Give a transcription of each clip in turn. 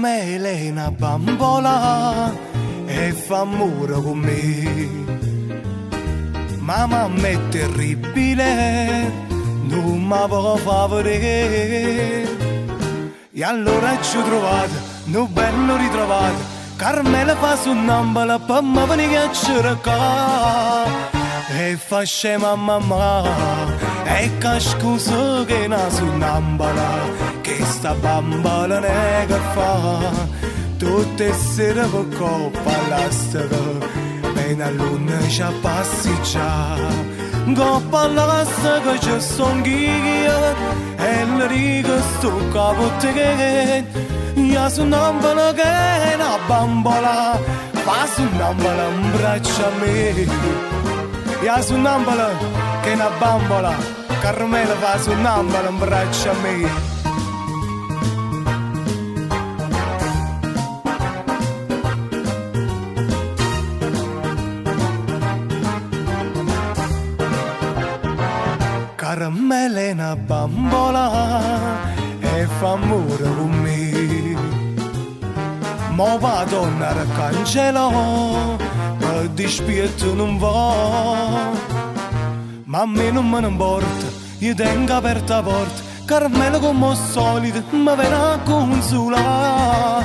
Caramella è una bambola e fa amore con me. Ma mamma è terribile, non mi può far vedere. E allora ci ho trovato, un bello ritrovato. Carmela fa sonnambola per me venire a cercare. E fa scema mamma, e che scusa che na sonnambola, che sta bambola ne che fa. Tutte sere per coppa all'astica, bene a luna ci passeggia. Coppa all'astica ci son ghia, e le riga sto capote che io sonnambola che è una bambola, fa sonnambola in braccio a me. Io sonnambola che è una bambola, Carmela fa sonnambola in braccio a me. Caramella è una bambola e fa amore con me. Ma vado a cancello, per dispietto non va. Ma a me non me ne importa, io tengo aperta la porta. Caramella come al solito mi viene a consolare.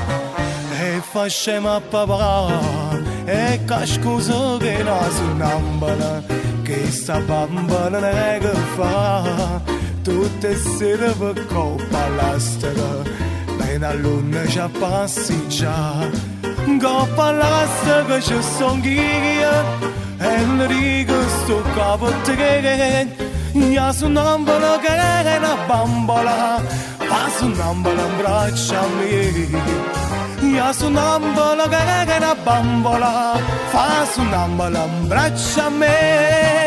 E fa scema a papà, e che scusa che non sonnambola, che sta bambola ne che fa. Tutte sere per coppa all'astica, bene a luna ci passeggia. Coppa all'astica ci son ghia, e le righe sto capote che io sonnambola che è una bambola, fa sonnambola in braccio a me. Io sonnambola che è una bambola, fa sonnambola in braccio a me.